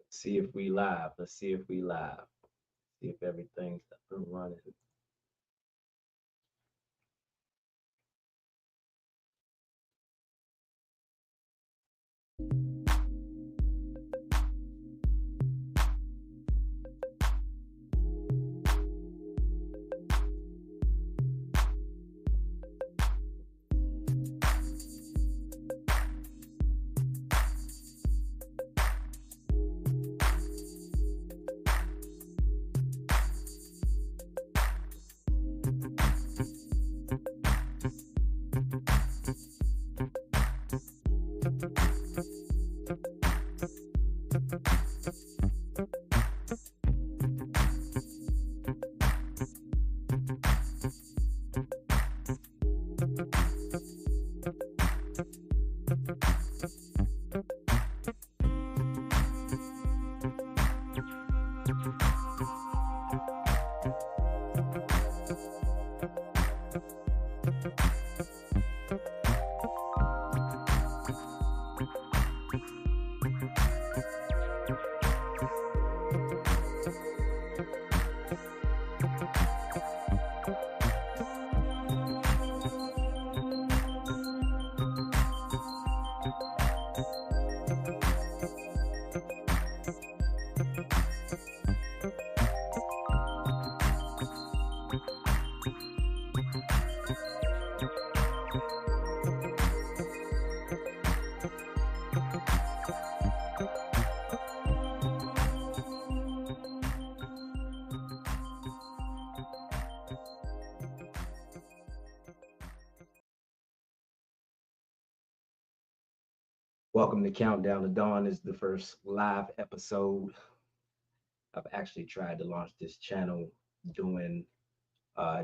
See if we live. Let's see if we live. See if everything's up and running. Welcome to Countdown to Dawn. This is the first live episode. I've actually tried to launch this channel doing uh,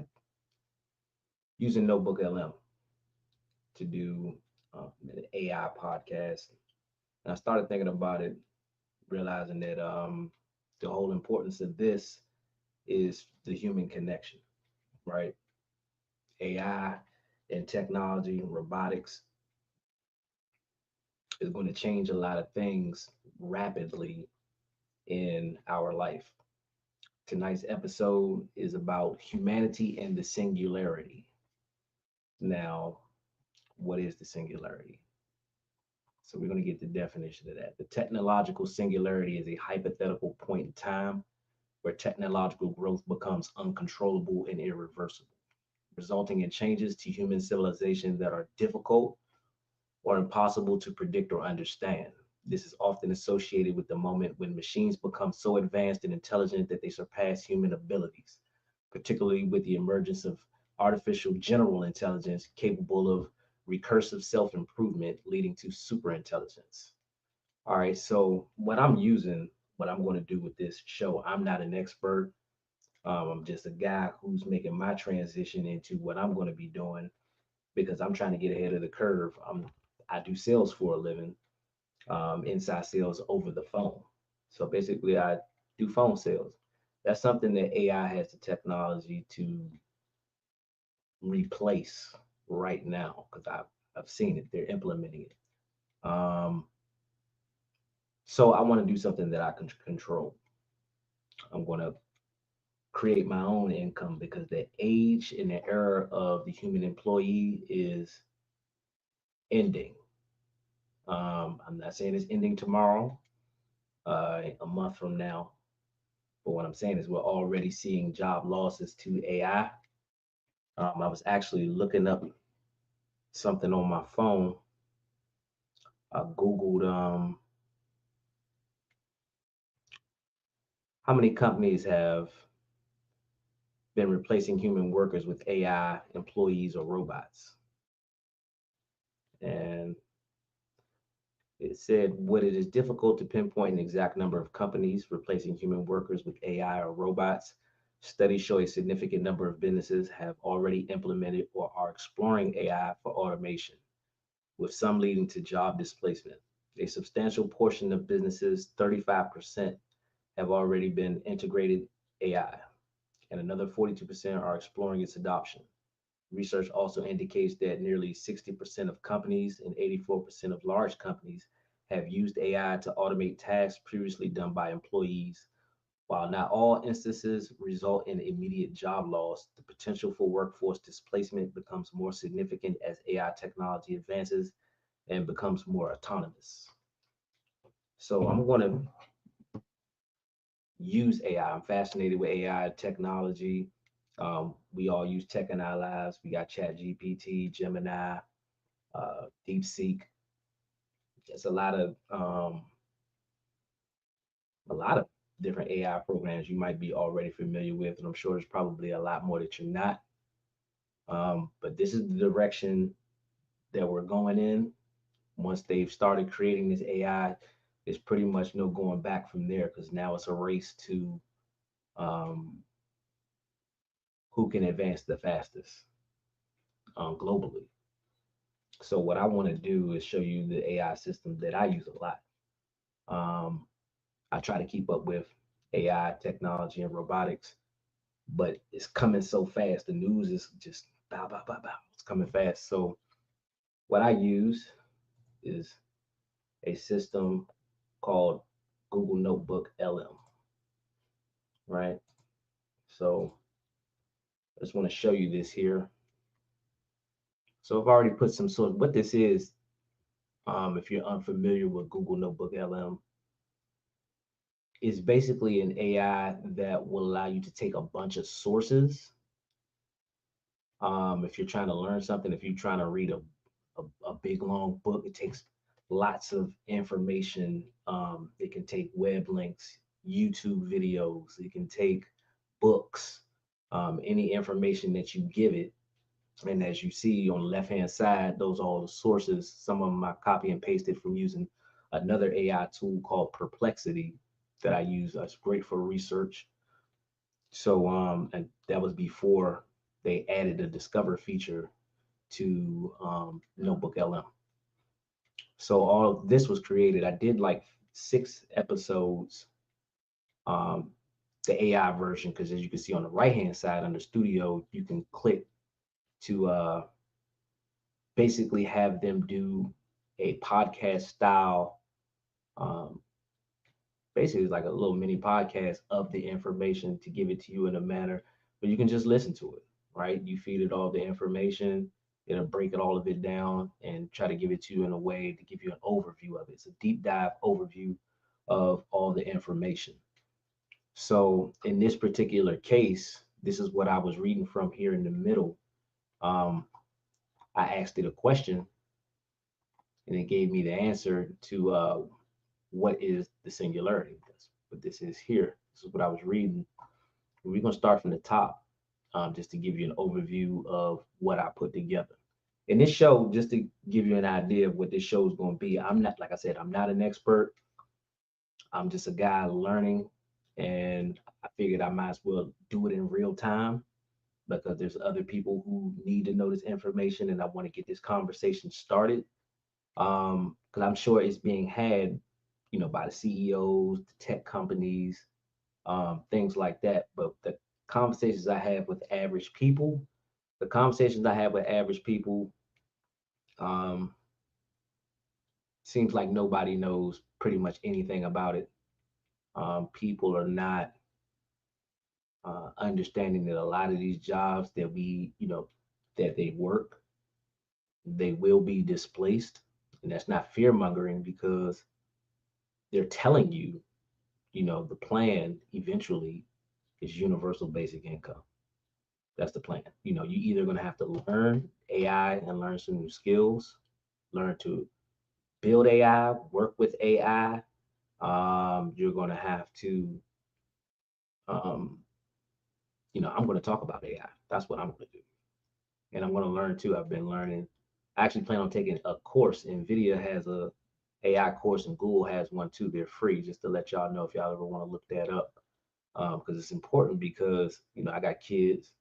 using Notebook LM to do an AI podcast. And I started thinking about it, realizing that the whole importance of this is the human connection, right? AI and technology and robotics is going to change a lot of things rapidly in our life. Tonight's episode is about humanity and the singularity. Now, what is the singularity? So, we're going to get the definition of that. The technological singularity is a hypothetical point in time where technological growth becomes uncontrollable and irreversible, resulting in changes to human civilization that are difficult or impossible to predict or understand. This is often associated with the moment when machines become so advanced and intelligent that they surpass human abilities, particularly with the emergence of artificial general intelligence capable of recursive self improvement, leading to superintelligence. All right, so what I'm going to do with this show, I'm not an expert. I'm just a guy who's making my transition into what I'm going to be doing because I'm trying to get ahead of the curve. I do sales for a living, inside sales over the phone. So basically, I do phone sales. That's something that AI has the technology to replace right now because I've seen it. They're implementing it. So I want to do something that I can control. I'm going to create my own income because the age and the era of the human employee is ending. I'm not saying it's ending tomorrow, a month from now, but what I'm saying is we're already seeing job losses to AI. I was actually looking up something on my phone. I Googled how many companies have been replacing human workers with AI employees or robots. And it said, what it is difficult to pinpoint an exact number of companies replacing human workers with AI or robots. Studies show a significant number of businesses have already implemented or are exploring AI for automation, with some leading to job displacement. A substantial portion of businesses, 35%, have already been integrated AI, and another 42% are exploring its adoption. Research also indicates that nearly 60% of companies and 84% of large companies have used AI to automate tasks previously done by employees. While not all instances result in immediate job loss, the potential for workforce displacement becomes more significant as AI technology advances and becomes more autonomous. So I'm going to use AI. I'm fascinated with AI technology. We all use tech in our lives. We got Chat GPT, Gemini, DeepSeek. There's a lot of different AI programs you might be already familiar with, and I'm sure there's probably a lot more that you're not. But this is the direction that we're going in. Once they've started creating this AI, there's pretty much no going back from there because now it's a race to um, who can advance the fastest globally. So what I want to do is show you the AI system that I use a lot. Um, I try to keep up with AI technology and robotics, but it's coming so fast. The news is just bow, bow, bow, bow. It's coming fast. So what I use is a system called Google Notebook LM, right? So I just want to show you this here. So I've already put some sort of what this is. If you're unfamiliar with Google Notebook LM, is basically an AI that will allow you to take a bunch of sources. If you're trying to learn something, if you're trying to read a big long book, it takes lots of information. It can take web links, YouTube videos, it can take books, any information that you give it. And as you see on the left hand side, those are all the sources. Some of them I copy and pasted from using another AI tool called Perplexity that I use. That's great for research. So and that was before they added the Discover feature to Notebook LM. So all of this was created. I did like 6 episodes, um, the AI version, because as you can see on the right hand side under Studio, you can click to basically have them do a podcast style. Um, Basically, it's like a little mini podcast of the information to give it to you in a manner, but you can just listen to it, right? You feed it all the information, it'll break it all of it down and try to give it to you in a way to give you an overview of it. It's a deep dive overview of all the information. So in this particular case, this is what I was reading from here in the middle. Um, I asked it a question and it gave me the answer to what is the singularity. That's what this is here. This is what I was reading. We're going to start from the top, just to give you an overview of what I put together. In this show, just to give you an idea of what this show is going to be, I'm not, like I said, I'm not an expert. I'm just a guy learning, and I figured I might as well do it in real time because there's other people who need to know this information, and I want to get this conversation started. Because I'm sure it's being had, by the CEOs, the tech companies, things like that. But the conversations I have with average people, the conversations I have with average people, um, seems like nobody knows pretty much anything about it. People are not understanding that a lot of these jobs that that they work, they will be displaced. And that's not fear mongering because they're telling you, the plan eventually is universal basic income. That's the plan. You either going to have to learn AI and learn some new skills, learn to build AI, work with AI. You're going to have to, um, I'm going to talk about AI. That's what I'm going to do. And I'm going to learn too. I've been learning. I actually plan on taking a course. NVIDIA has a AI course and Google has one too. They're free, just to let y'all know if y'all ever want to look that up. Because it's important because, I got kids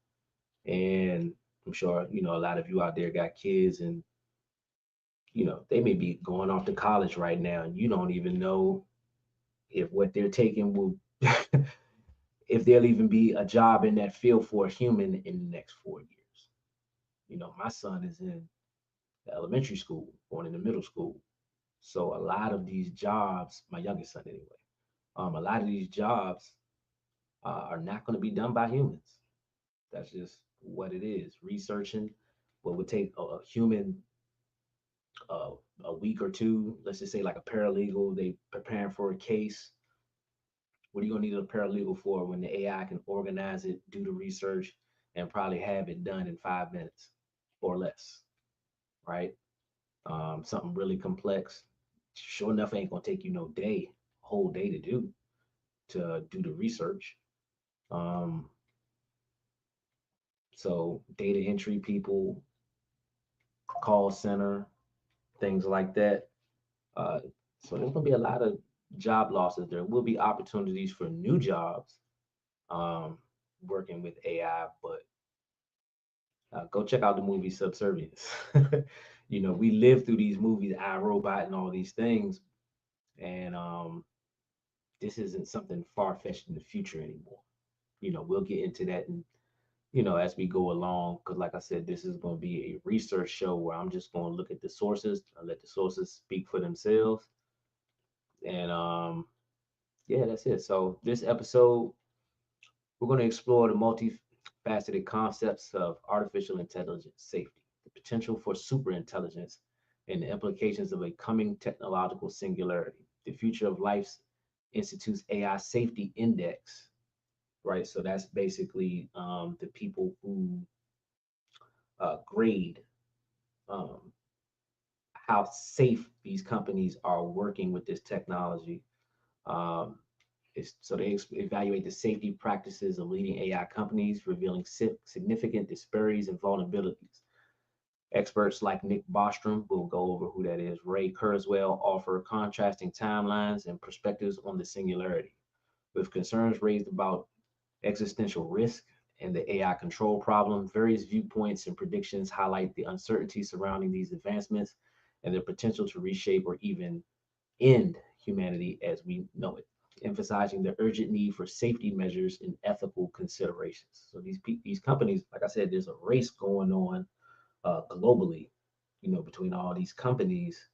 and I'm sure, a lot of you out there got kids and, they may be going off to college right now and you don't even know if what they're taking will, if there'll even be a job in that field for a human in the next 4 years. My son is in elementary school, going into middle school. So a lot of these jobs, my youngest son anyway, a lot of these jobs are not going to be done by humans. That's just what it is. Researching what would take a human uh, a week or two, let's just say like a paralegal, they preparing for a case. What are you gonna need a paralegal for when the AI can organize it, do the research, and probably have it done in 5 minutes or less, right? Something really complex. Sure enough, ain't gonna take you no day, whole day to do the research. Um, so data entry people, call center, things like that. Uh, so there's gonna be a lot of job losses. There will be opportunities for new jobs um, working with AI, but go check out the movie Subservience. We live through these movies, I Robot, and all these things, and this isn't something far fetched in the future anymore. We'll get into that, and as we go along, because like I said, this is going to be a research show where I'm just going to look at the sources, I let the sources speak for themselves, and yeah, that's it. So this episode, we're going to explore the multifaceted concepts of artificial intelligence safety, the potential for superintelligence, and the implications of a coming technological singularity. The Future of Life's Institute's AI Safety Index, right? So that's basically the people who grade um, how safe these companies are working with this technology. Um, so they evaluate the safety practices of leading AI companies, revealing significant disparities and vulnerabilities. Experts like Nick Bostrom will go over who that is. Ray Kurzweil offer contrasting timelines and perspectives on the singularity. With concerns raised about existential risk and the AI control problem, various viewpoints and predictions highlight the uncertainty surrounding these advancements and their potential to reshape or even end humanity as we know it, emphasizing the urgent need for safety measures and ethical considerations. So these companies, like I said, there's a race going on globally, between all these companies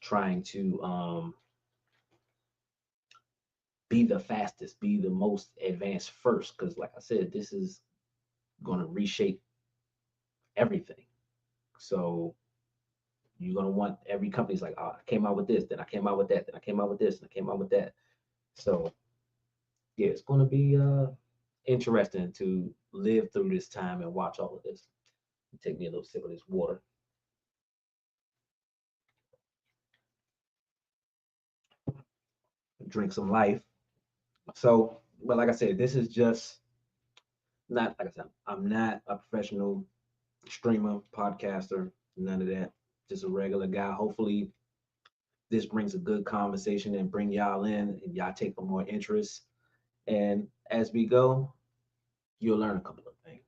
trying to be the fastest, be the most advanced first. Because, like I said, this is going to reshape everything. So you're going to want every company's like, oh, I came out with this, then I came out with that, then I came out with this, and I came out with that. So yeah, it's going to be interesting to live through this time and watch all of this. Take me a little sip of this water. Drink some life. So, but like I said, this is just not, like I said, I'm not a professional streamer, podcaster, none of that. Just a regular guy. Hopefully, this brings a good conversation and bring y'all in and y'all take more interest. And as we go, you'll learn a couple of things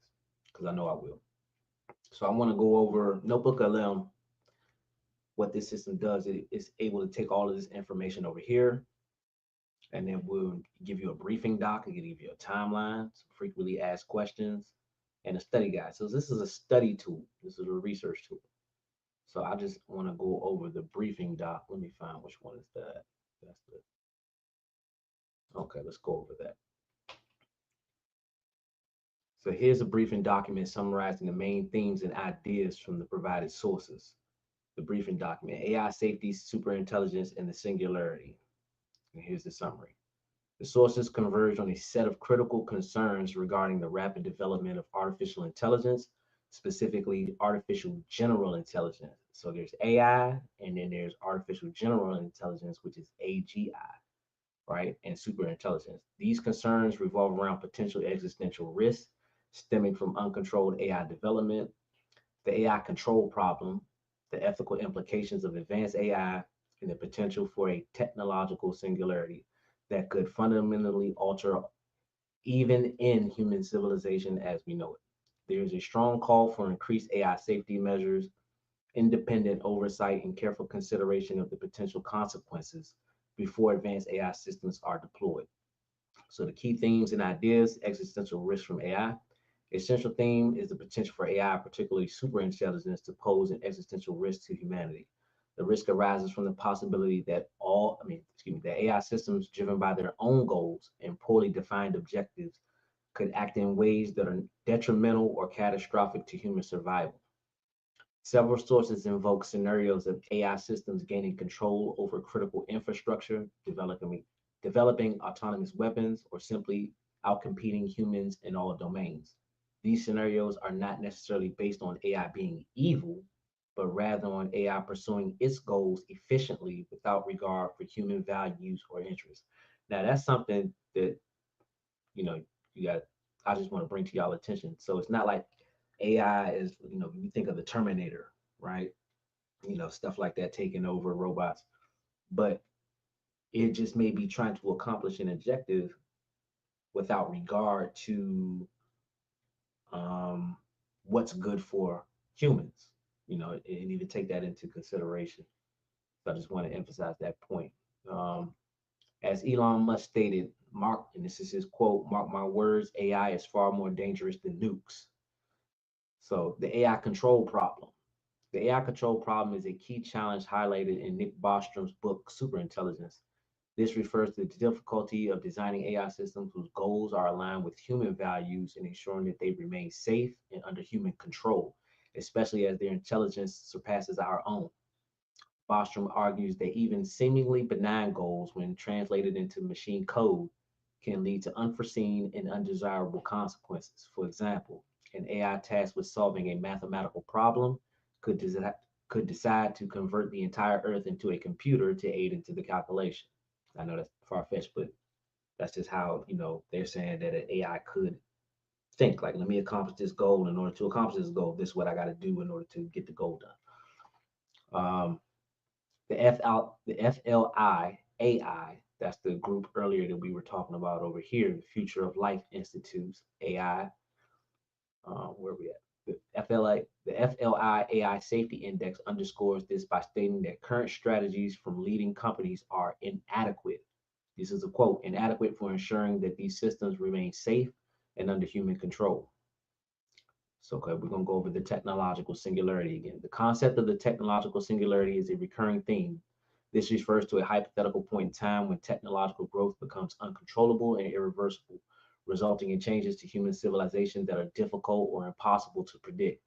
because I know I will. So I want to go over Notebook LM. What this system does, it is able to take all of this information over here, and then we'll give you a briefing doc, and give you a timeline, some frequently asked questions, and a study guide. So this is a study tool. This is a research tool. So I just want to go over the briefing doc. Let me find which one is that. That's the okay. Let's go over that. So here's a briefing document summarizing the main themes and ideas from the provided sources. The briefing document: AI safety, superintelligence, and the singularity. And here's the summary. The sources converge on a set of critical concerns regarding the rapid development of artificial intelligence, specifically artificial general intelligence. So there's AI, and then there's artificial general intelligence, which is AGI, right? And superintelligence. These concerns revolve around potential existential risks stemming from uncontrolled AI development, the AI control problem, the ethical implications of advanced AI, and the potential for a technological singularity that could fundamentally alter even in human civilization as we know it. There is a strong call for increased AI safety measures, independent oversight, and careful consideration of the potential consequences before advanced AI systems are deployed. So the key themes and ideas: existential risk from AI. Essential theme is the potential for AI, particularly superintelligence, to pose an existential risk to humanity. The risk arises from the possibility that that AI systems driven by their own goals and poorly defined objectives could act in ways that are detrimental or catastrophic to human survival. Several sources invoke scenarios of AI systems gaining control over critical infrastructure, developing autonomous weapons, or simply outcompeting humans in all domains. These scenarios are not necessarily based on AI being evil, but rather on AI pursuing its goals efficiently without regard for human values or interests. Now, that's something that, you know, you got, I just want to bring to y'all attention. So it's not like AI is, you think of the Terminator, right? Stuff like that taking over robots, but it just may be trying to accomplish an objective without regard to um, what's good for humans, and even take that into consideration. So I just want to emphasize that point. Um, as Elon Musk stated, Mark, and this is his quote, "Mark my words, AI is far more dangerous than nukes." So the AI control problem. The AI control problem is a key challenge highlighted in Nick Bostrom's book, Superintelligence. This refers to the difficulty of designing AI systems whose goals are aligned with human values and ensuring that they remain safe and under human control, especially as their intelligence surpasses our own. Bostrom argues that even seemingly benign goals, when translated into machine code, can lead to unforeseen and undesirable consequences. For example, an AI tasked with solving a mathematical problem could, desi- could decide to convert the entire Earth into a computer to aid into the calculation. I know that's far fetched, but that's just how, they're saying that an AI could think like, let me accomplish this goal. In order to accomplish this goal, this is what I got to do in order to get the goal done. The FLI AI, that's the group earlier that we were talking about over here, the Future of Life Institute's AI. Where are we at? The FLI AI Safety Index underscores this by stating that current strategies from leading companies are inadequate. This is a quote, inadequate for ensuring that these systems remain safe and under human control. So, okay, we're going to go over the technological singularity again. The concept of the technological singularity is a recurring theme. This refers to a hypothetical point in time when technological growth becomes uncontrollable and irreversible, resulting in changes to human civilization that are difficult or impossible to predict.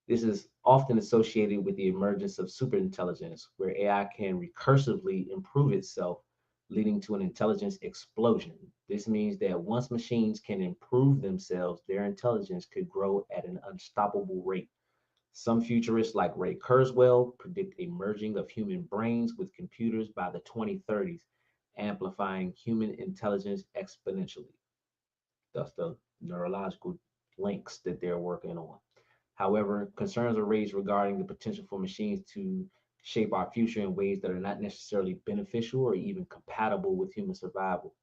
This is often associated with the emergence of superintelligence, where AI can recursively improve itself, leading to an intelligence explosion. This means that once machines can improve themselves, their intelligence could grow at an unstoppable rate. Some futurists, like Ray Kurzweil, predict a merging of human brains with computers by the 2030s, amplifying human intelligence exponentially. Thus, the neurological links that they're working on. However, concerns are raised regarding the potential for machines to shape our future in ways that are not necessarily beneficial or even compatible with human survival.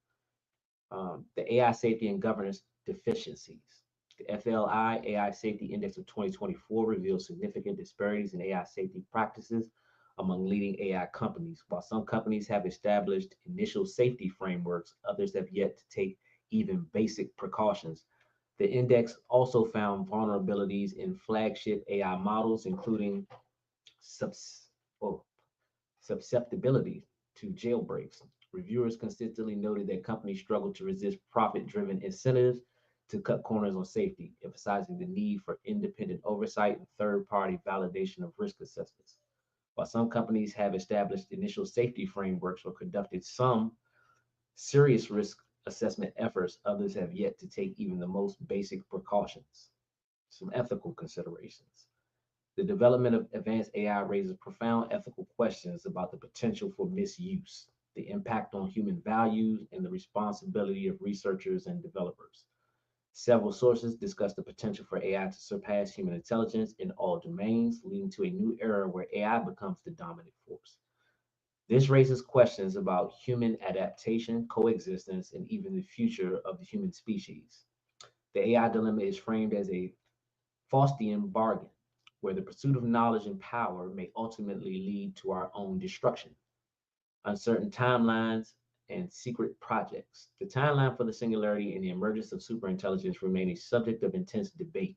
The AI safety and governance deficiencies. The FLI AI Safety Index of 2024 reveals significant disparities in AI safety practices among leading AI companies. While some companies have established initial safety frameworks, others have yet to take even basic precautions. The index also found vulnerabilities in flagship AI models, including subs- oh, susceptibility to jailbreaks. Reviewers consistently noted that companies struggle to resist profit driven incentives to cut corners on safety, emphasizing the need for independent oversight and third party validation of risk assessments. While some companies have established initial safety frameworks or conducted some serious risk assessment efforts, others have yet to take even the most basic precautions. Some ethical considerations. The development of advanced AI raises profound ethical questions about the potential for misuse, the impact on human values, and the responsibility of researchers and developers. Several sources discuss the potential for AI to surpass human intelligence in all domains, leading to a new era where AI becomes the dominant force. This raises questions about human adaptation, coexistence, and even the future of the human species. The AI dilemma is framed as a Faustian bargain, where the pursuit of knowledge and power may ultimately lead to our own destruction. Uncertain timelines and secret projects. The timeline for the singularity and the emergence of superintelligence remain a subject of intense debate.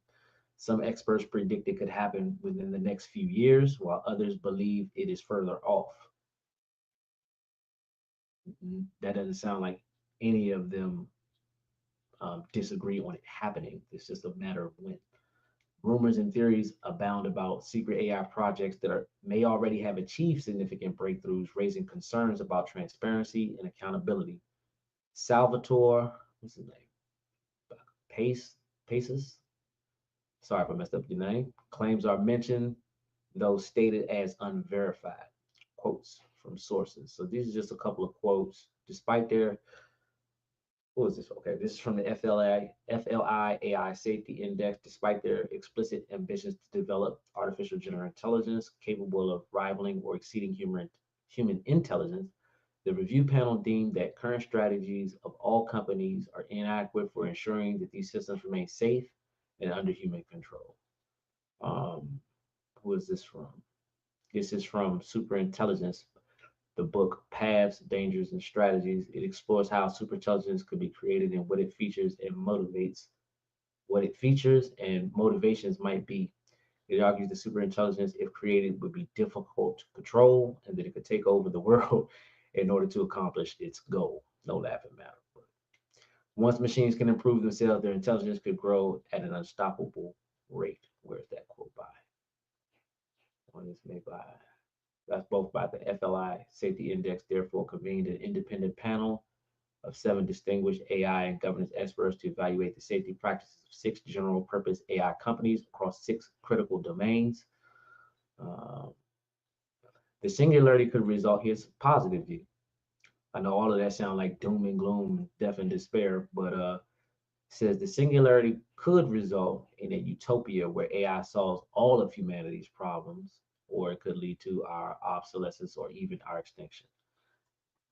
Some experts predict it could happen within the next few years, while others believe it is further off. That doesn't sound like any of them disagree on it happening. It's just a matter of when. Rumors and theories abound about secret AI projects that may already have achieved significant breakthroughs, raising concerns about transparency and accountability. Salvatore, what's his name? Pace, Paces. Sorry if I messed up your name. Claims are mentioned, though stated as unverified. Quotes from sources. So these are just a couple of quotes. Despite their what was this? Okay, this is from the FLI AI Safety Index. Despite their explicit ambitions to develop artificial general intelligence capable of rivaling or exceeding human intelligence, the review panel deemed that current strategies of all companies are inadequate for ensuring that these systems remain safe and under human control. Um, who is this from? This is from Superintelligence, the book Paths, Dangers, and Strategies. It explores how superintelligence could be created and what it features and motivations might be. It argues that superintelligence, if created, would be difficult to control and that it could take over the world in order to accomplish its goal. No laughing matter. Once machines can improve themselves, their intelligence could grow at an unstoppable rate. Where's that quote by? One is made by That's both by the FLI Safety Index, therefore convened an independent panel of 7 distinguished AI and governance experts to evaluate the safety practices of 6 general-purpose AI companies across 6 critical domains. Uh, the singularity could result, here's a positive view. I know all of that sounds like doom and gloom, death and despair, but says the singularity could result in a utopia where AI solves all of humanity's problems, or it could lead to our obsolescence or even our extinction.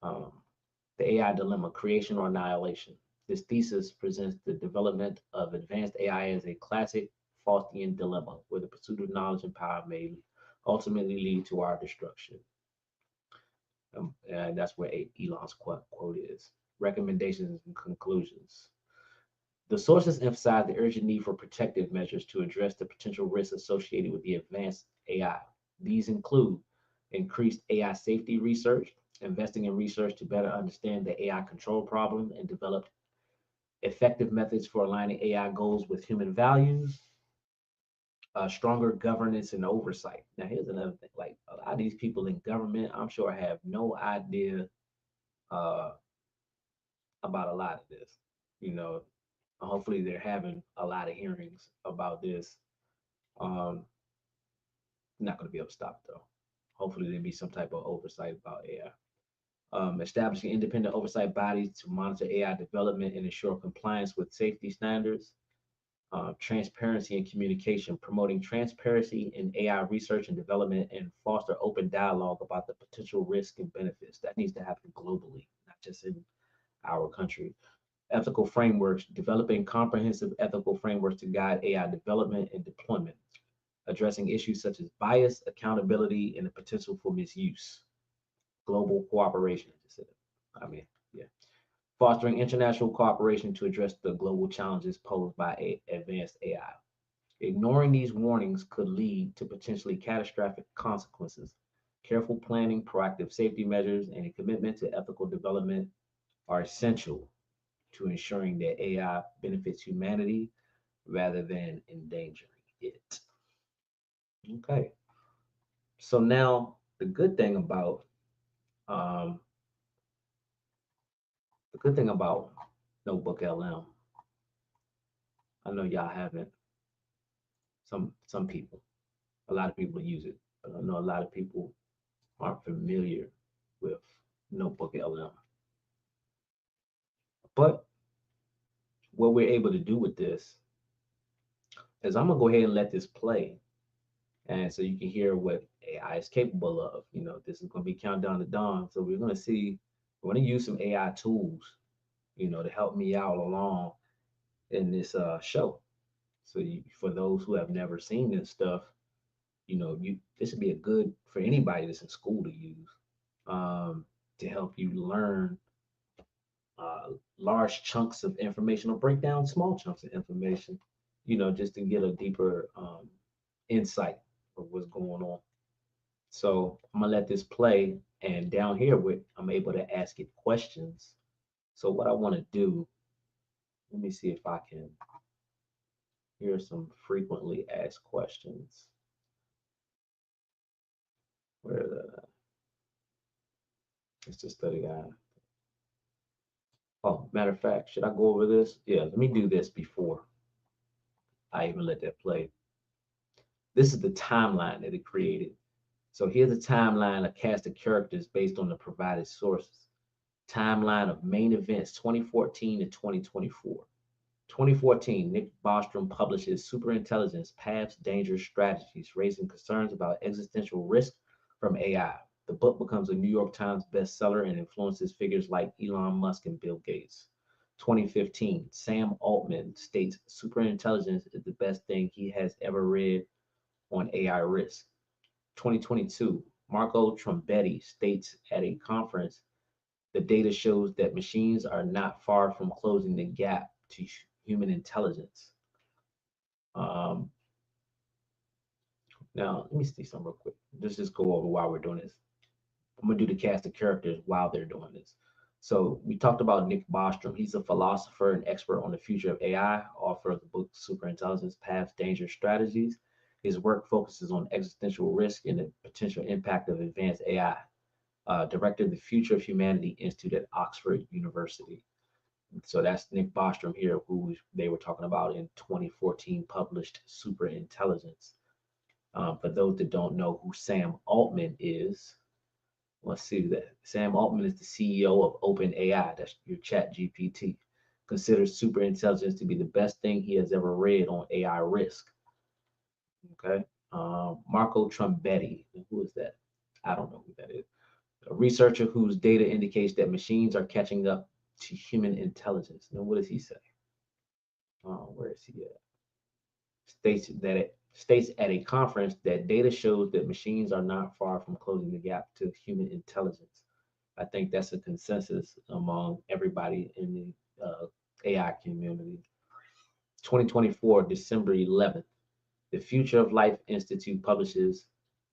Um, the AI dilemma, creation or annihilation. This thesis presents the development of advanced AI as a classic Faustian dilemma, where the pursuit of knowledge and power may ultimately lead to our destruction. And that's where Elon's quote is. Recommendations and conclusions. The sources emphasize the urgent need for protective measures to address the potential risks associated with the advanced AI. These include increased AI safety research, investing in research to better understand the AI control problem and develop effective methods for aligning AI goals with human values, stronger governance and oversight. Now, here's another thing: like a lot of these people in government, I'm sure have no idea uh, about a lot of this. You know, hopefully they're having a lot of hearings about this. Um, not going to be able to stop it though. Hopefully there'll be some type of oversight about AI. Establishing independent oversight bodies to monitor AI development and ensure compliance with safety standards. Transparency and communication, promoting transparency in AI research and development and foster open dialogue about the potential risks and benefits. That needs to happen globally, not just in our country. Ethical frameworks, developing comprehensive ethical frameworks to guide AI development and deployment, addressing issues such as bias, accountability, and the potential for misuse. Global cooperation, I mean, yeah. Fostering international cooperation to address the global challenges posed by advanced AI. Ignoring these warnings could lead to potentially catastrophic consequences. Careful planning, proactive safety measures, and a commitment to ethical development are essential to ensuring that AI benefits humanity rather than endangering it. Okay. So now um, the good thing about Notebook LM, I know y'all haven't. Some people, a lot of people use it, but I know a lot of people aren't familiar with Notebook LM. But what we're able to do with this is I'm gonna go ahead and let this play, and so you can hear what AI is capable of. You know, this is gonna be countdown to dawn, so we're gonna see. We're gonna use some AI tools, you know, to help me out along in this show. So for those who have never seen this stuff, you know, this would be a good for anybody that's in school to use to help you learn large chunks of information or break down small chunks of information. just to get a deeper insight of what's going on. So I'm gonna let this play, and down here, I'm able to ask it questions. So what I want to do, let me see if I can. Here are some frequently asked questions. Where the it's the study guide. Oh, matter of fact, should I go over this? Yeah, let me do this before I even let that play. This is the timeline that it created. So here's a timeline, a cast of characters based on the provided sources. Timeline of main events 2014 to 2024. 2014, Nick Bostrom publishes Superintelligence Paths, Dangerous Strategies, raising concerns about existential risk from AI. The book becomes a New York Times bestseller and influences figures like Elon Musk and Bill Gates. 2015, Sam Altman states superintelligence is the best thing he has ever read on AI risk. 2022, Marco Trombetti states at a conference the data shows that machines are not far from closing the gap to human intelligence. Um, Now, let me see something real quick. Let's just go over why we're doing this. I'm gonna do the cast of characters while they're doing this. So we talked about Nick Bostrom. He's a philosopher and expert on the future of AI, author of the book Superintelligence Paths, Dangerous Strategies. His work focuses on existential risk and the potential impact of advanced AI. Director of the Future of Humanity Institute at Oxford University. So that's Nick Bostrom here, who they were talking about in 2014 published Superintelligence. For those that don't know who Sam Altman is, let's see that. Sam Altman is the CEO of OpenAI, that's your chat GPT. Considers superintelligence to be the best thing he has ever read on AI risk. Okay. Marco Trombetti, who is that? I don't know who that is. A researcher whose data indicates that machines are catching up to human intelligence. Now, what does he say? Where is he at? States at a conference that data shows that machines are not far from closing the gap to human intelligence. I think that's a consensus among everybody in the AI community. 2024, December 11th, the Future of Life Institute publishes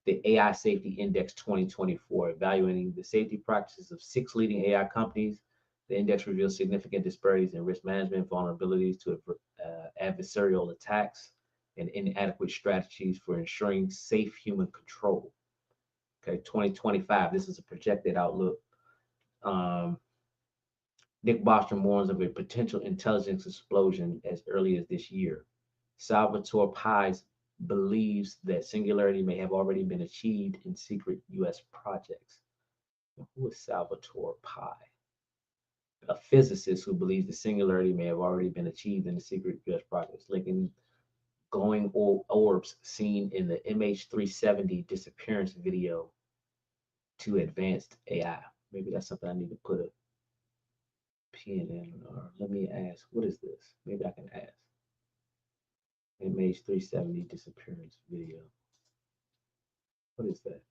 the AI Safety Index 2024, evaluating the safety practices of 6 leading AI companies. The index reveals significant disparities in risk management, vulnerabilities to adversarial attacks, and inadequate strategies for ensuring safe human control. Okay, 2025, this is a projected outlook. Um, Nick Bostrom warns of a potential intelligence explosion as early as this year. Salvatore Pais believes that singularity may have already been achieved in secret US projects. Who is Salvatore Pi? A physicist who believes the singularity may have already been achieved in the secret US projects, linking glowing orbs seen in the MH370 disappearance video to advanced AI. Maybe that's something I need to put a pin in, or let me ask, what is this? Maybe I can ask. MH370 disappearance video. What is that?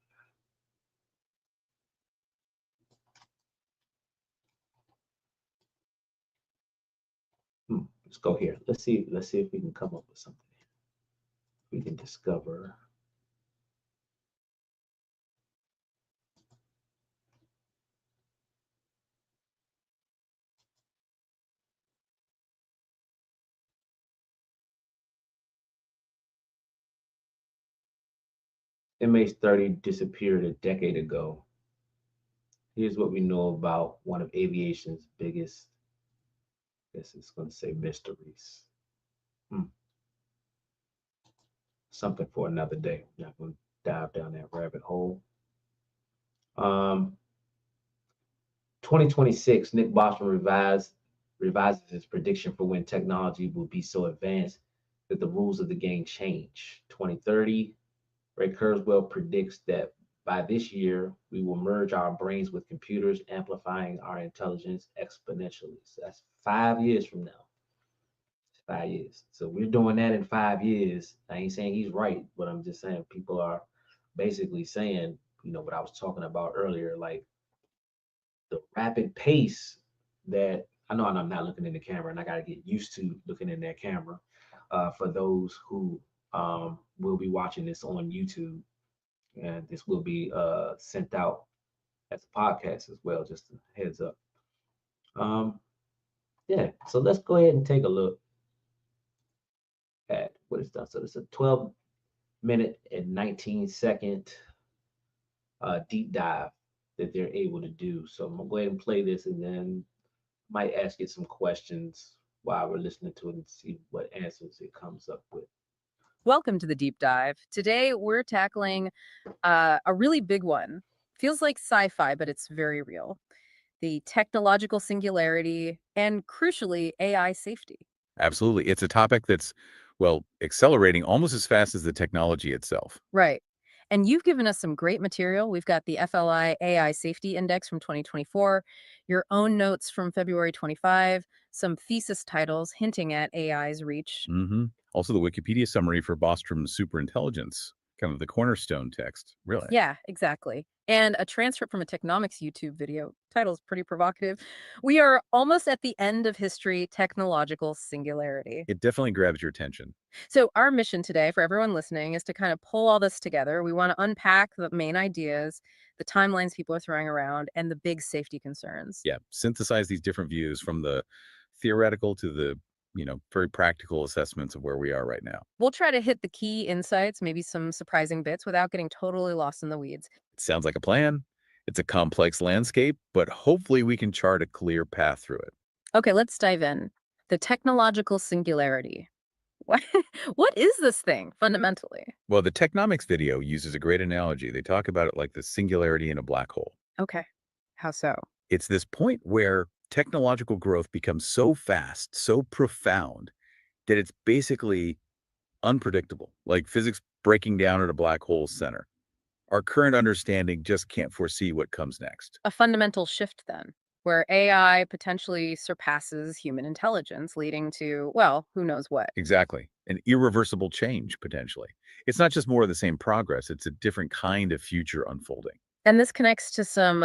Let's go here. Let's see. Let's see if we can come up with something. We can discover. MH30 disappeared a decade ago. Here's what we know about one of aviation's biggest, I guess it's going to say mysteries. Hmm. Something for another day. I'm not going to dive down that rabbit hole. Um, 2026, Nick Bostrom revises his prediction for when technology will be so advanced that the rules of the game change. 2030, Ray Kurzweil predicts that by this year, we will merge our brains with computers, amplifying our intelligence exponentially. So that's 5 years from now. 5 years. So we're doing that in 5 years. I ain't saying he's right, but I'm just saying people are basically saying, what I was talking about earlier, like the rapid pace that I know I'm not looking in the camera and I got to get used to looking in that camera. for those who will be watching this on YouTube, and this will be sent out as a podcast as well. Just a heads up. Um, yeah, so let's go ahead and take a look at what it's done. So it's a 12-minute and 19-second deep dive that they're able to do. So I'm gonna go ahead and play this, and then might ask it some questions while we're listening to it and see what answers it comes up with. Welcome to the deep dive. Today we're tackling a really big one. Feels like sci fi, but it's very real. The technological singularity and, crucially, AI safety. Absolutely. It's a topic that's, well, accelerating almost as fast as the technology itself. Right. And you've given us some great material. We've got the FLI AI Safety Index from 2024, your own notes from February 25, some thesis titles hinting at AI's reach. Also, the Wikipedia summary for Bostrom's superintelligence, kind of the cornerstone text, really. Yeah, exactly. And a transcript from a Technomics YouTube video. Title's pretty provocative. We are almost at the end of history, technological singularity. It definitely grabs your attention. So, our mission today for everyone listening is to kind of pull all this together. We want to unpack the main ideas, the timelines people are throwing around, and the big safety concerns. Yeah, synthesize these different views from the theoretical to the, very practical assessments of where we are right now. We'll try to hit the key insights, maybe some surprising bits without getting totally lost in the weeds. Sounds like a plan. It's a complex landscape, but hopefully we can chart a clear path through it. Okay, let's dive in. The technological singularity. What, what is this thing fundamentally? Well, the Technomics video uses a great analogy. They talk about it like the singularity in a black hole. Okay, how so? It's this point where technological growth becomes so fast, so profound, that it's basically unpredictable, like physics breaking down at a black hole's center. Our current understanding just can't foresee what comes next. A fundamental shift then, where AI potentially surpasses human intelligence, leading to, well, who knows what. Exactly. An irreversible change, potentially. It's not just more of the same progress, it's a different kind of future unfolding. And this connects to some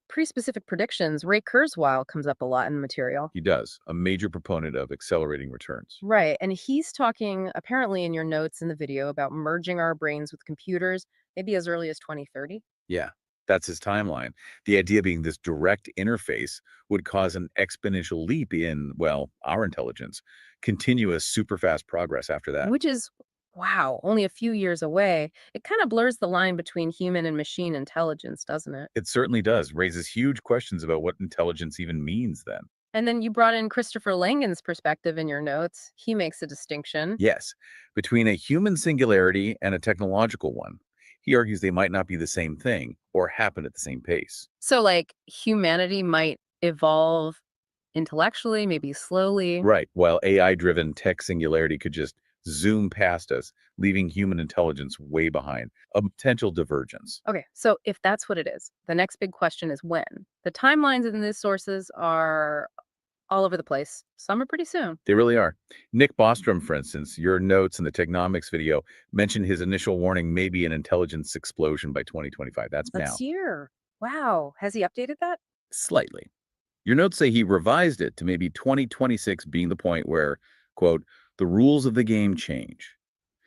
pretty specific predictions. Ray Kurzweil comes up a lot in the material. He does, a major proponent of accelerating returns. Right. And he's talking, apparently, in your notes in the video about merging our brains with computers, maybe as early as 2030. Yeah, that's his timeline. The idea being this direct interface would cause an exponential leap in, well, our intelligence, continuous super fast progress after that. Which is, wow, only a few years away. It kind of blurs the line between human and machine intelligence, doesn't it? It certainly does, raises huge questions about what intelligence even means then. And then you brought in Christopher Langan's perspective in your notes. He makes a distinction. Yes, between a human singularity and a technological one. He argues they might not be the same thing or happen at the same pace. So, like, humanity might evolve intellectually, maybe slowly. Right, while AI-driven tech singularity could just zoom past us, leaving human intelligence way behind. A potential divergence. Okay, so if that's what it is, the next big question is when. The timelines in these sources are all over the place. Some are pretty soon. They really are. Nick Bostrom, for instance, your notes in the Technomics video mentioned his initial warning may be an intelligence explosion by 2025. That's now. Let's hear. Wow. Has he updated that? Slightly. Your notes say he revised it to maybe 2026 being the point where, quote, the rules of the game change.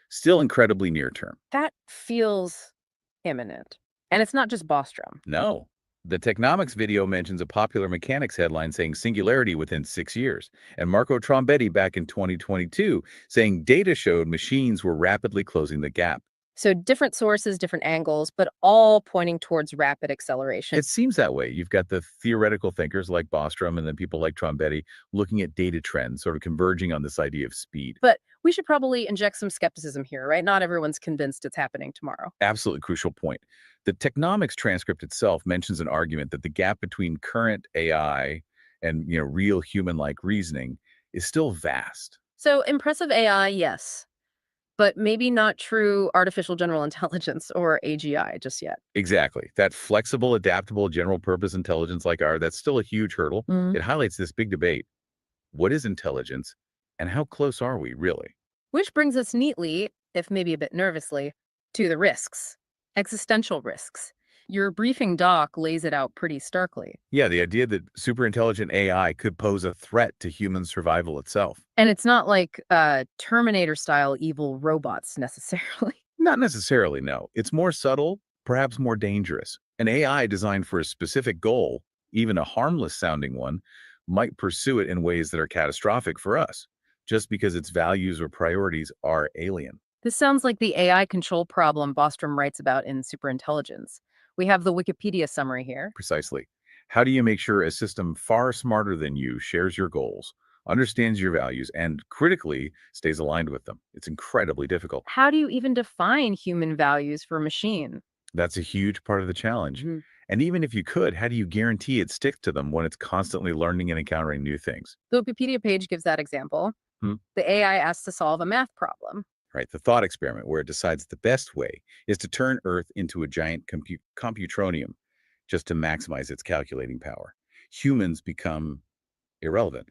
Still incredibly near term. That feels imminent. And it's not just Bostrom. No. The Technomics video mentions a popular mechanics headline saying singularity within 6 years, and Marco Trombetti back in 2022 saying data showed machines were rapidly closing the gap. So different sources, different angles, but all pointing towards rapid acceleration. It seems that way. You've got the theoretical thinkers like Bostrom and then people like Trombetti looking at data trends, sort of converging on this idea of speed. But we should probably inject some skepticism here, right? Not everyone's convinced it's happening tomorrow. Absolutely crucial point. The Technomics transcript itself mentions an argument that the gap between current AI and real human-like reasoning is still vast. So impressive AI, yes, but maybe not true artificial general intelligence or AGI just yet. Exactly. That flexible, adaptable, general purpose intelligence like ours, that's still a huge hurdle. Mm. It highlights this big debate. What is intelligence and how close are we really? Which brings us neatly, if maybe a bit nervously, to the risks, existential risks. Your briefing doc lays it out pretty starkly. Yeah, the idea that superintelligent AI could pose a threat to human survival itself. And it's not like Terminator-style evil robots necessarily. Not necessarily, no. It's more subtle, perhaps more dangerous. An AI designed for a specific goal, even a harmless sounding one, might pursue it in ways that are catastrophic for us, just because its values or priorities are alien. This sounds like the AI control problem Bostrom writes about in Superintelligence. We have the Wikipedia summary here. Precisely. How do you make sure a system far smarter than you shares your goals, understands your values, and critically stays aligned with them? It's incredibly difficult. How do you even define human values for a machine? That's a huge part of the challenge. Mhm. And even if you could, how do you guarantee it sticks to them when it's constantly learning and encountering new things? The Wikipedia page gives that example. Hmm? The AI asks to solve a math problem. Right? The thought experiment, where it decides the best way is to turn Earth into a giant computronium just to maximize its calculating power. Humans become irrelevant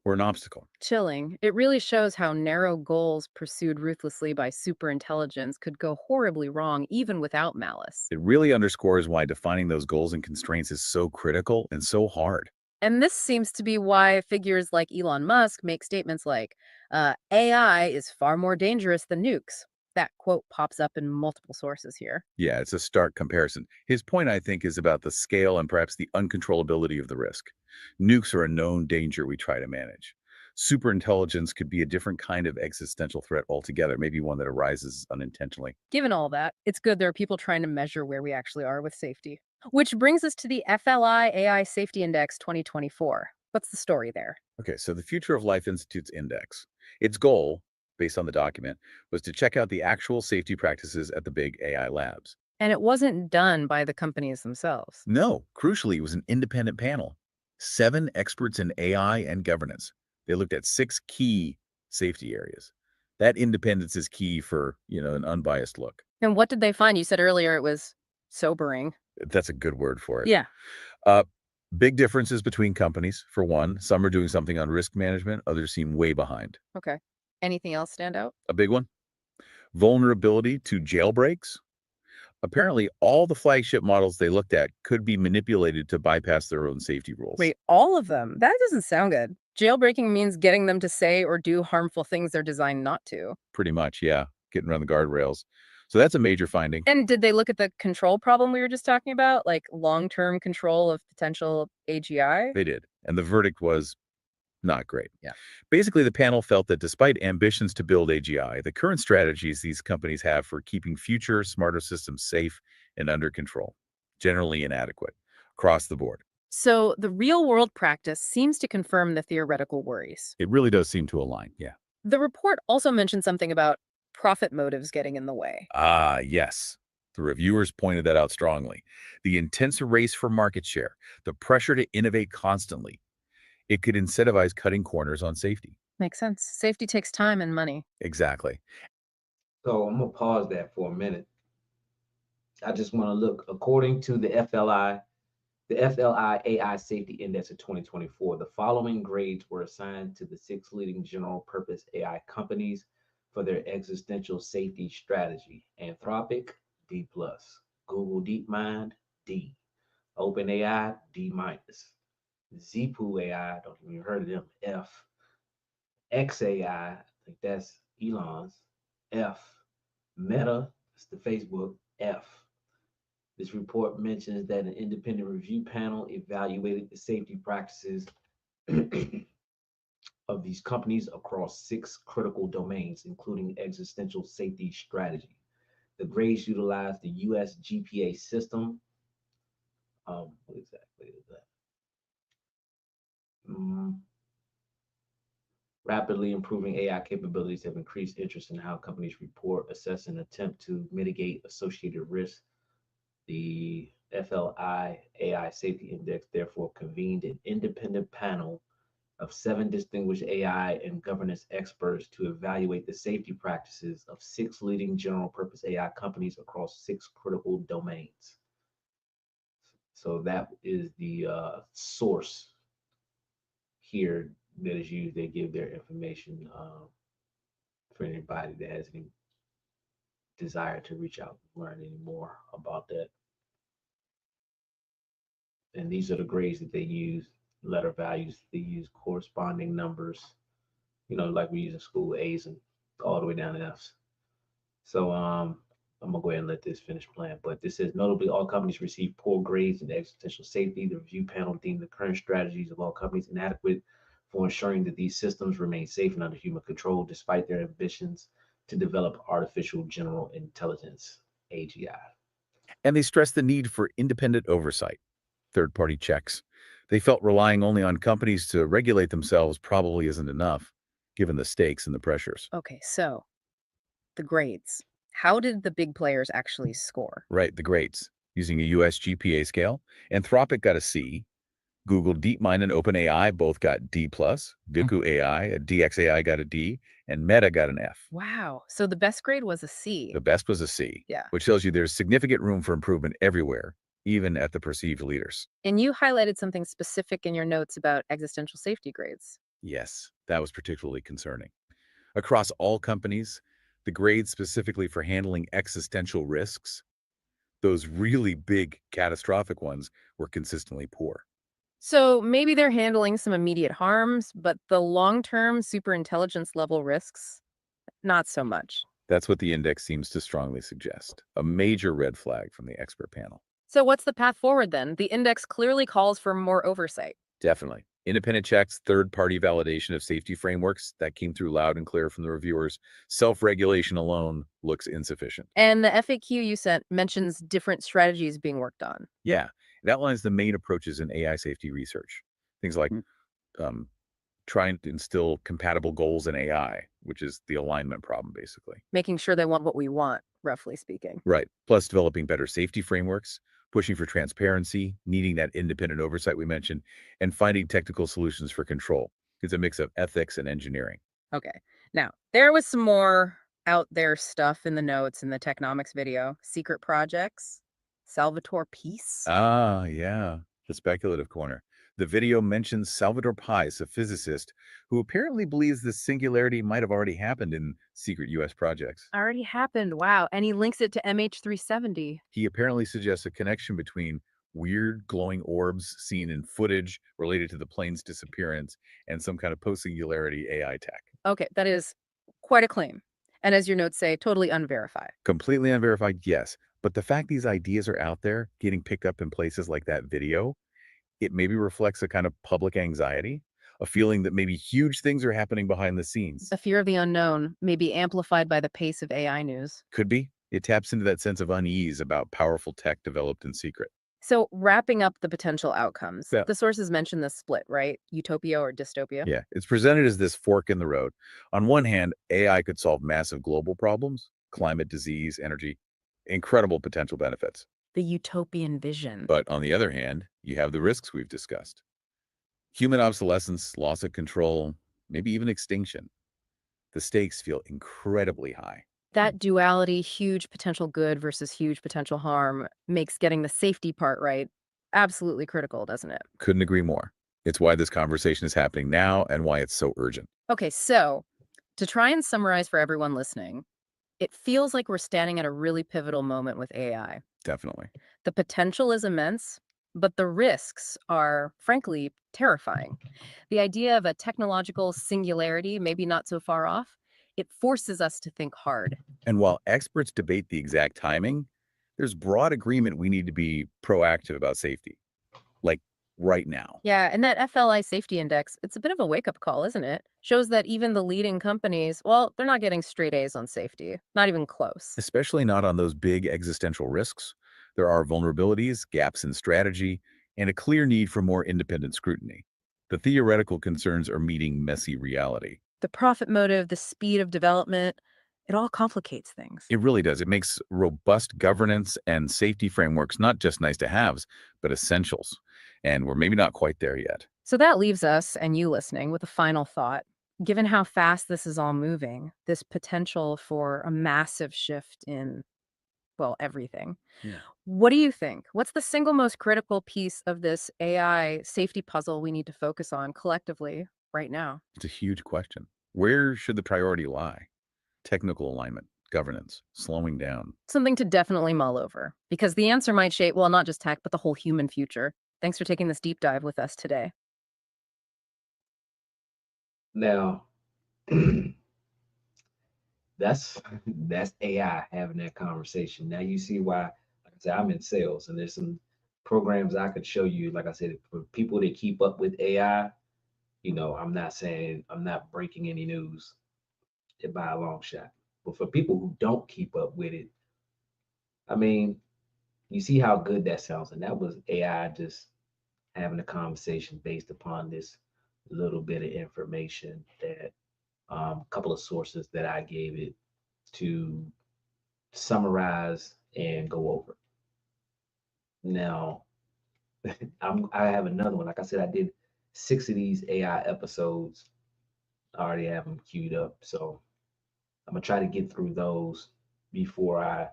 or an obstacle. Chilling. It really shows how narrow goals pursued ruthlessly by superintelligence could go horribly wrong even without malice. It really underscores why defining those goals and constraints is so critical and so hard. And this seems to be why figures like Elon Musk make statements like, AI is far more dangerous than nukes. That quote pops up in multiple sources here. Yeah, it's a stark comparison. His point, I think, is about the scale and perhaps the uncontrollability of the risk. Nukes are a known danger we try to manage. Superintelligence could be a different kind of existential threat altogether, maybe one that arises unintentionally. Given all that, it's good there are people trying to measure where we actually are with safety. Which brings us to the FLI AI Safety Index 2024. What's the story there? Okay, so the Future of Life Institute's index. Its goal, based on the document, was to check out the actual safety practices at the big AI labs. And it wasn't done by the companies themselves. No, crucially, it was an independent panel. 7 experts in AI and governance. They looked at 6 key safety areas. That independence is key for, an unbiased look. And what did they find? You said earlier it was sobering. That's a good word for it. Yeah. Uh, Big differences between companies. For one, some are doing something on risk management, others seem way behind. Okay. Anything else stand out? A big one, vulnerability to jailbreaks. Apparently, all the flagship models they looked at could be manipulated to bypass their own safety rules. Wait, all of them? That doesn't sound good. Jailbreaking means getting them to say or do harmful things they're designed not to. Pretty much, yeah. Getting around the guardrails. So that's a major finding. And did they look at the control problem we were just talking about, like long-term control of potential AGI? They did. And the verdict was not great. Yeah. Basically, the panel felt that despite ambitions to build AGI, the current strategies these companies have for keeping future smarter systems safe and under control, generally inadequate across the board. So the real-world practice seems to confirm the theoretical worries. It really does seem to align. Yeah. The report also mentioned something about profit motives getting in the way. Ah, yes. The reviewers pointed that out strongly. The intense race for market share, the pressure to innovate constantly, it could incentivize cutting corners on safety. Makes sense. Safety takes time and money. Exactly. So I'm gonna pause that for a minute. I just want to look according to the FLI AI Safety Index of 2024. The following grades were assigned to the 6 leading general purpose AI companies for their existential safety strategy. Anthropic, D+, Google DeepMind, D, OpenAI, D-, Zpu AI, don't even heard of them, F, XAI, I think that's Elon's, F, Meta, it's the Facebook, F. This report mentions that an independent review panel evaluated the safety practices of these companies across 6 critical domains, including existential safety strategy. The grades utilize the US GPA system. What exactly is that? Mm, Rapidly improving AI capabilities have increased interest in how companies report, assess, and attempt to mitigate associated risks. The FLI AI Safety Index therefore convened an independent panel of 7 distinguished AI and governance experts to evaluate the safety practices of 6 leading general purpose AI companies across 6 critical domains. So that is the source here that is used. They give their information for anybody that has any desire to reach out and learn any more about that. And these are the grades that they use, letter values. They use corresponding numbers, like we use in school, A's and all the way down to F's. So I'm gonna go ahead and let this finish playing. But this says notably all companies receive poor grades in existential safety. The review panel deemed the current strategies of all companies inadequate for ensuring that these systems remain safe and under human control, despite their ambitions to develop artificial general intelligence (AGI). And they stressed the need for independent oversight, third-party checks. They felt relying only on companies to regulate themselves probably isn't enough, given the stakes and the pressures. Okay, so the grades. How did the big players actually score? Right, the grades. Using a US GPA scale, Anthropic got a C, Google DeepMind and OpenAI both got D+, Viku AI, DXAI got a D, and Meta got an F. Wow. So the best grade was a C. The best was a C, Yeah. which tells you there's significant room for improvement everywhere, even at the perceived leaders. And you highlighted something specific in your notes about existential safety grades. Yes, that was particularly concerning. Across all companies, the grades specifically for handling existential risks, those really big catastrophic ones, were consistently poor. So maybe they're handling some immediate harms, but the long-term superintelligence level risks, not so much. That's what the index seems to strongly suggest, a major red flag from the expert panel. So what's the path forward then? The index clearly calls for more oversight. Definitely. Independent checks, third-party validation of safety frameworks, that came through loud and clear from the reviewers. Self-regulation alone looks insufficient. And the FAQ you sent mentions different strategies being worked on. Yeah, it outlines the main approaches in AI safety research. Things like um, trying to instill compatible goals in AI, which is the alignment problem, basically. Making sure they want what we want, roughly speaking. Right. Plus developing better safety frameworks, pushing for transparency, needing that independent oversight we mentioned, and finding technical solutions for control. It's a mix of ethics and engineering. Okay. Now, there was some more out there stuff in the notes in the Technomics video. Secret projects, Salvatore Peace. Ah, yeah, the speculative corner. The video mentions Salvador Pais, a physicist who apparently believes the singularity might have already happened in secret US projects. Already happened. Wow. And he links it to MH370. He apparently suggests a connection between weird glowing orbs seen in footage related to the plane's disappearance and some kind of post-singularity AI tech. Okay, that is quite a claim. And as your notes say, totally unverified. Completely unverified, yes. But the fact these ideas are out there, getting picked up in places like that video, it maybe reflects a kind of public anxiety, a feeling that maybe huge things are happening behind the scenes. The fear of the unknown may be amplified by the pace of AI news. Could be. It taps into that sense of unease about powerful tech developed in secret. So, wrapping up the potential outcomes, Yeah. the sources mention the split, right? Utopia or dystopia? Yeah, it's presented as this fork in the road. On one hand, AI could solve massive global problems, climate, disease, energy, incredible potential benefits. The utopian vision. But on the other hand, you have the risks we've discussed. Human obsolescence, loss of control, maybe even extinction. The stakes feel incredibly high. That duality, huge potential good versus huge potential harm, makes getting the safety part right absolutely critical, doesn't it? Couldn't agree more. It's why this conversation is happening now and why it's so urgent. Okay, so to try and summarize for everyone listening, it feels like we're standing at a really pivotal moment with AI. Definitely. The potential is immense, but the risks are, frankly, terrifying. The idea of a technological singularity, maybe not so far off, it forces us to think hard. And while experts debate the exact timing, there's broad agreement we need to be proactive about safety, like right now. Yeah, and that FLI safety index, it's a bit of a wake-up call, isn't it? Shows that even the leading companies, well, they're not getting straight A's on safety. Not even close. Especially not on those big existential risks. There are vulnerabilities, gaps in strategy, and a clear need for more independent scrutiny. The theoretical concerns are meeting messy reality. The profit motive, the speed of development, it all complicates things. It really does. It makes robust governance and safety frameworks not just nice to haves, but essentials. And we're maybe not quite there yet. So that leaves us, and you listening, with a final thought. Given how fast this is all moving, this potential for a massive shift in, well, everything. Yeah. What do you think? What's the single most critical piece of this AI safety puzzle we need to focus on collectively right now? It's a huge question. Where should the priority lie? Technical alignment, governance, slowing down. Something to definitely mull over, because the answer might shape, well, not just tech, but the whole human future. Thanks for taking this deep dive with us today. Now, that's AI having that conversation. Now you see why, like I said, I'm in sales, and there's some programs I could show you. Like I said, for people that keep up with AI, I'm not saying I'm not breaking any news by a long shot. But for people who don't keep up with it, I mean, you see how good that sounds, and that was AI just having a conversation based upon this little bit of information that a couple of sources that I gave it to summarize and go over. Now, I have another one. Like I said, I did 6 of these AI episodes. I already have them queued up, so I'm gonna try to get through those before I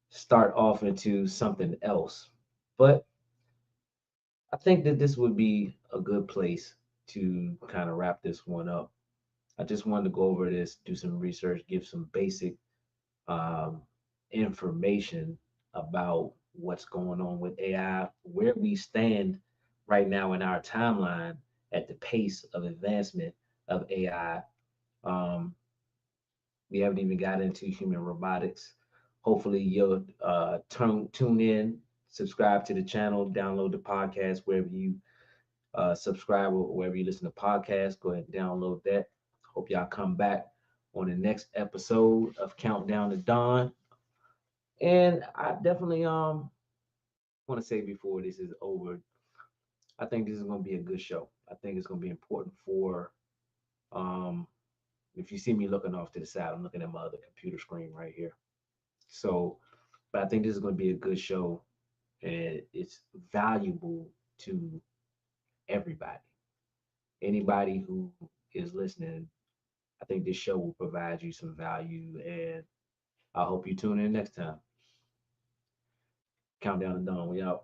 start off into something else. But I think that this would be a good place to kind of wrap this one up. I just wanted to go over this, do some research, give some basic um, information about what's going on with AI, where we stand right now in our timeline at the pace of advancement of AI. Um, we haven't even got into human robotics. Hopefully, you'll tune in, subscribe to the channel, download the podcast wherever you subscribe or wherever you listen to podcasts. Go ahead and download that. Hope y'all come back on the next episode of Countdown to Dawn. And I definitely want to say before this is over, I think this is going to be a good show. I think it's going to be important for um if you see me looking off to the side, I'm looking at my other computer screen right here. So, but I think this is going to be a good show, and it's valuable to everybody. Anybody who is listening, I think this show will provide you some value, and I hope you tune in next time. Countdown to Dawn. We out.